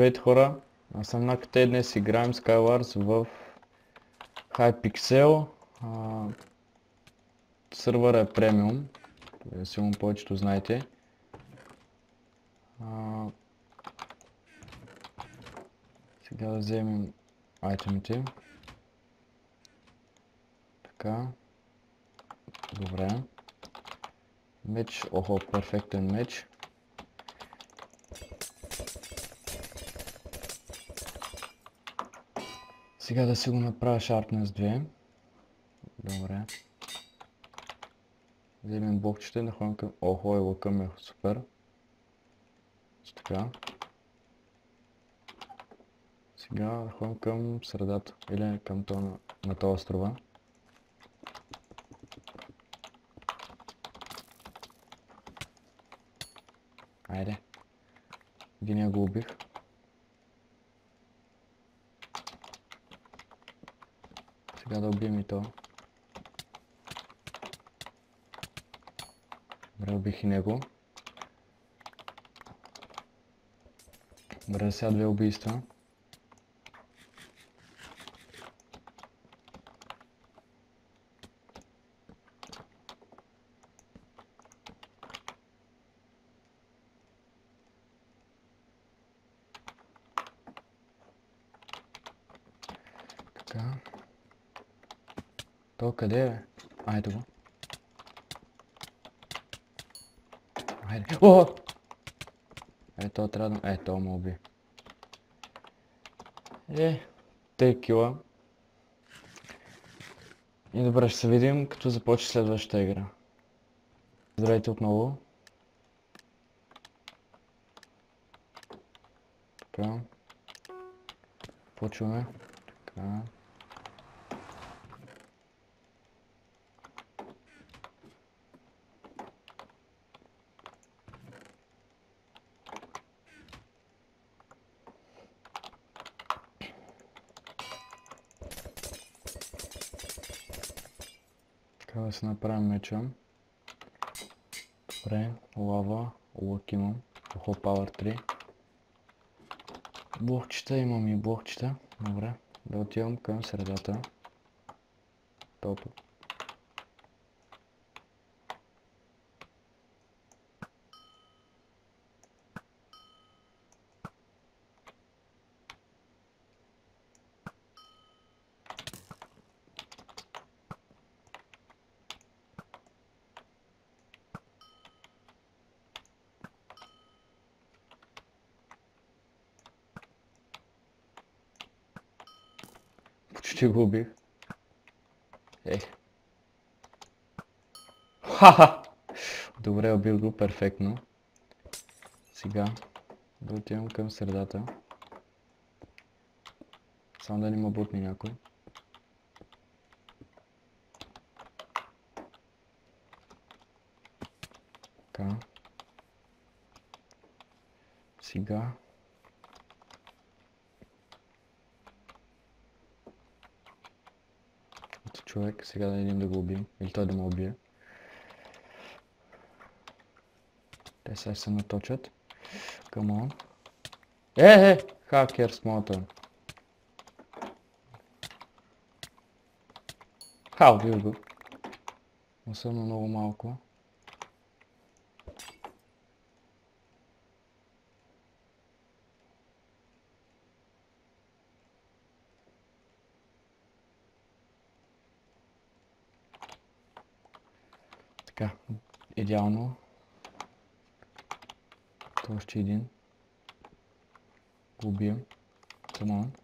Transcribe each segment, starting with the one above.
Здравейте хора, аз съм Накате. Днес играем Skywars в Hypixel. Сървъра е премиум, сигурно повечето знаете. Сега да вземем айтемите. Така. Добре. Меч, охо, перфектен меч. Сега да си го направя Sharpness 2. Добре. Вземем блокчета и да ходим към... Охо, и лъка ми е супер. Така. Сега да ходим към средата или към това на този острова. Айде. Единия го убих. Сега да убием и то. Добре, убих и него. Добре, сега две убийства. Така. То къде е? Айде го. Айде. О! Ето трябва да... Ето ме уби. Тъй кила. И добре, ще се видим като започне следващата игра. Здравейте отново. Така. Почваме. Така. Така да се направим меча. Добре, лава, лък имам. Охо, Power 3. Блокчета, имам и блокчета. Добре, да отивам към средата. Топ. Почти го убих. Ха-ха! Добре, убил го перфектно. Сега да отивам към средата. Само да не ме бутне някой. Така. Сега. Ето човек, сега да идем да го убием. Или той да ме убие. Те сега се наточат. Come on. Хакер с моята. Убил го. Особено много малко. Така, идеално. Това още един. Го убием. Come on.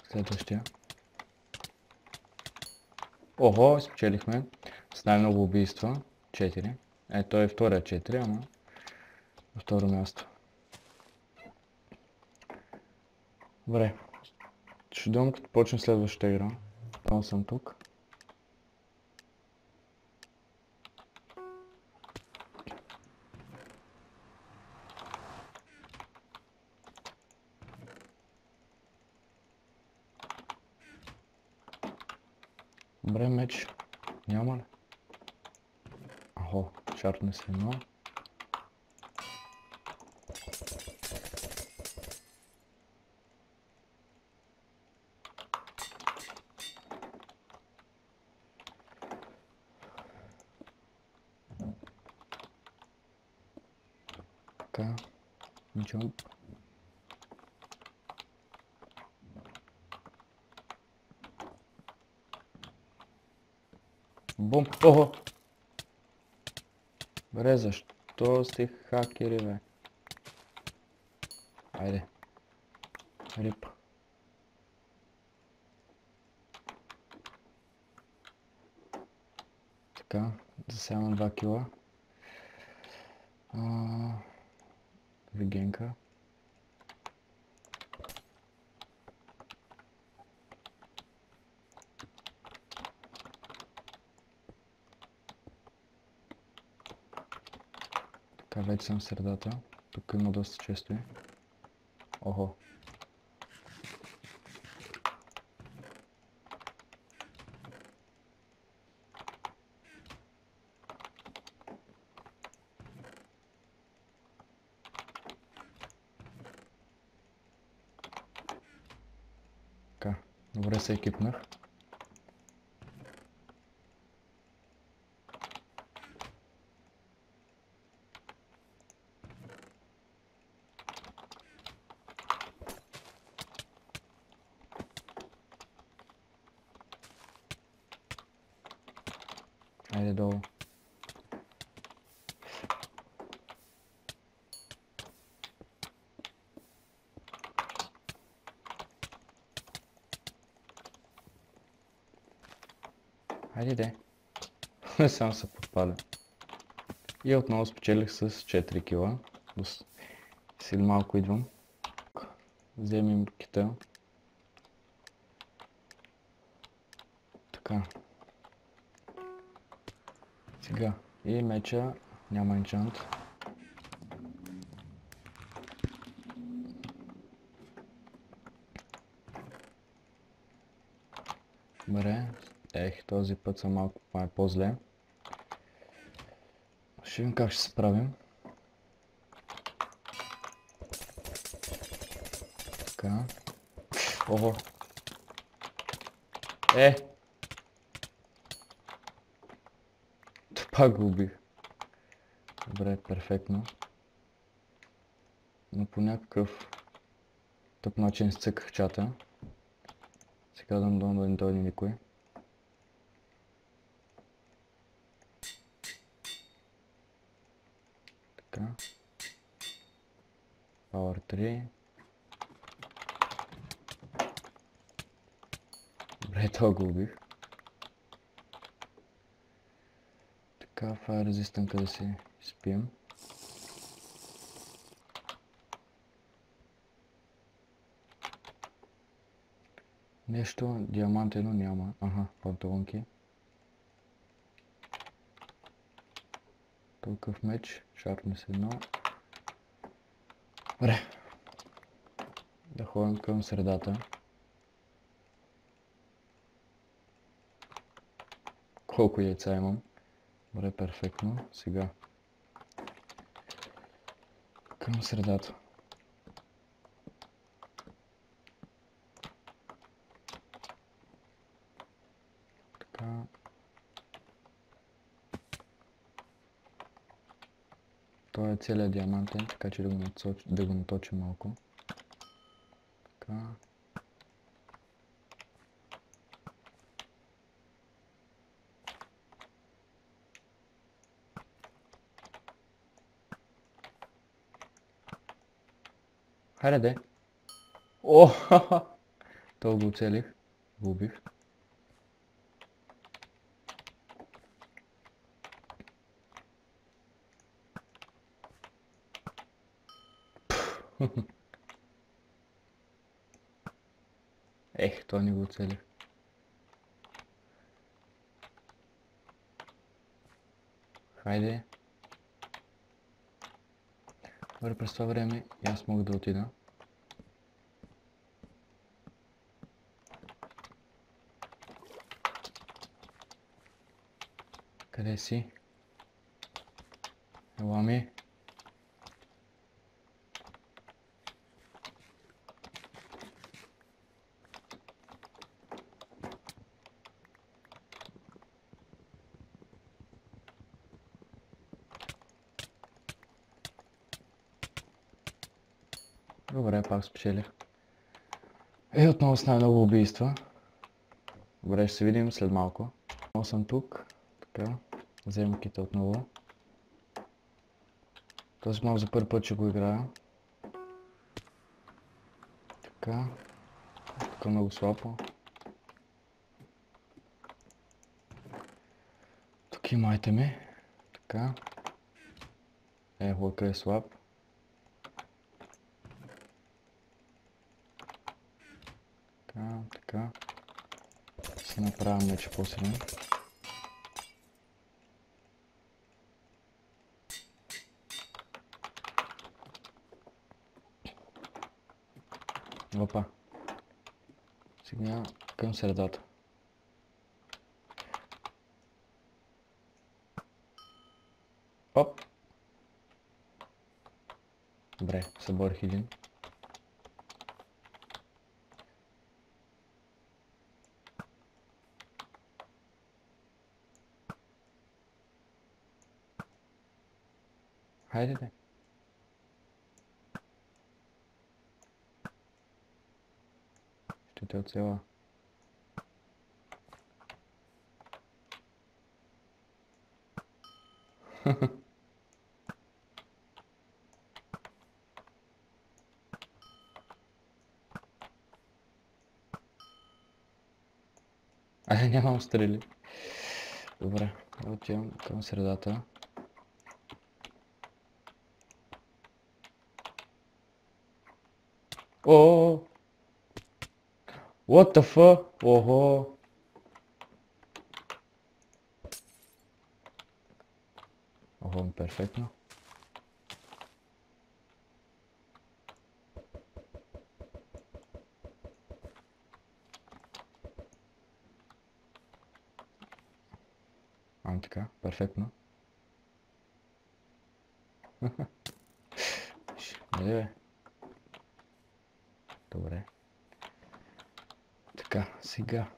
Следващия. Охо, спечелихме. С най-много убийства. 4. Той е втория 4, ама на второ място. Добре. Ще дойдем като почне следващата игра. Там съм тук. Добре, меч. Няма ли? Охо, Шарпне се едно. Така. Jump. Бум! Охо! Бре, защо сте хакери, бе? Айде. Рип. Така, засявам 2 кила. Вигенка. Така, вече съм в средата. Тук има доста често. Охо. Така, добре се екипнах. Айде долу. Айде де. Само се подпаля. И отново спечелих с 4 кила. След малко идвам. Вземем кита. Така. Сега. И меча няма енчант. Добре. Този път съм малко по-зле. Ще видим как ще се справим. Така. Ого. Пак го убих. Добре, перфектно. Но по някакъв тъп начин сцъках чата. Сега да не дойде никой. Така. Power 3. Добре, това го убих. Така, Fire Resistant да си спием. Нещо, диамант едно няма. Аха, панталонки. Толкъв меч, шарпне се едно. Добре. Да ходим към средата. Колко яйца имам. Добре, перфектно. Сега. Към средата. Така. Той е целият диамантен, така че да го наточим малко. Така. Хайде де! О, ха-ха! Това го оцелих. Го убих. Това не го оцелих. Хайде. Добре, през това време и аз мога да отида. Къде си? Ела ми. Добре, пак спечелих. Отново с най-много убийства. Добре, ще се видим след малко. Отново съм тук. Така. Вземам кита отново. Този мап за първи път ще го играя. Така. Тук много слабо. Тук има айтеми. Така. Лъка е слаб. Така, така. Си направим меча по-силен. Опа. Сега към средата. Оп! Добре, съборих един. Хайде де. Ще те оцела. Нямам стрели. Добре, отивам към средата. О! What the fuck? Охо! Охо, перфектно. Така, перфектно. Не бе. Добре. Така, сега.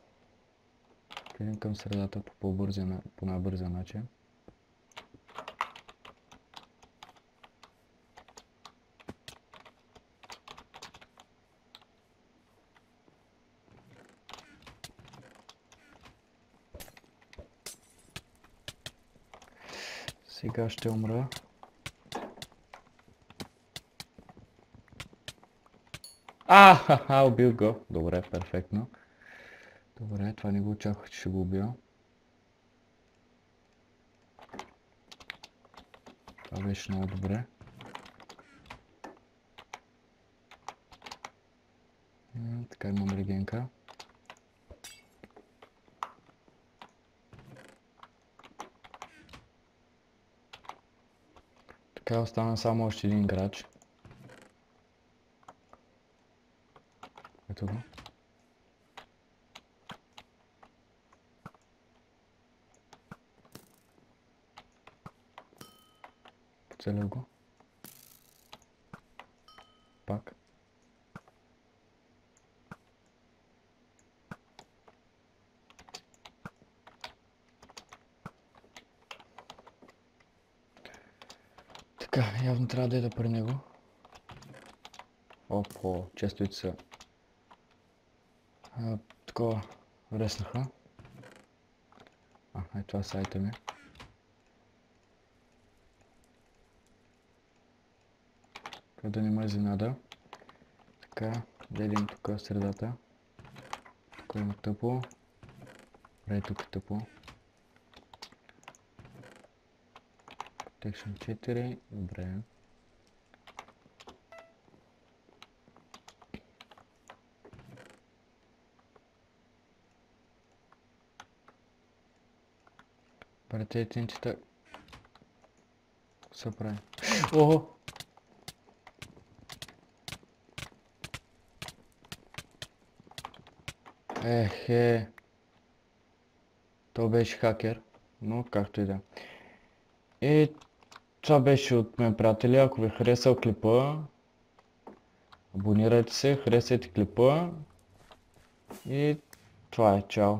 Идем към средата по най-бързия начин. Сега ще умра. Убил го. Добре, перфектно. Добре, това не го очаквах, че ще го убия. Това беше много добре. Така имам регенка. Така остана само още един играч. Ето го. Поцелях го. Пак. Така, явно трябва да ида при него. Опо, честовите са такова реснаха. Ето това са айтеми. Да не ме изненада. Така, гледам тук в средата. Тук има тъпо. Добре, тук е тъпо. Protection 4. Добре. Добре, тези тинчета. Какво се прави? Охо! Ехе. То беше хакер, но както и да. И Това беше от мен, приятели. Ако ви е харесал клипа, абонирайте се, харесайте клипа и това е. Чао!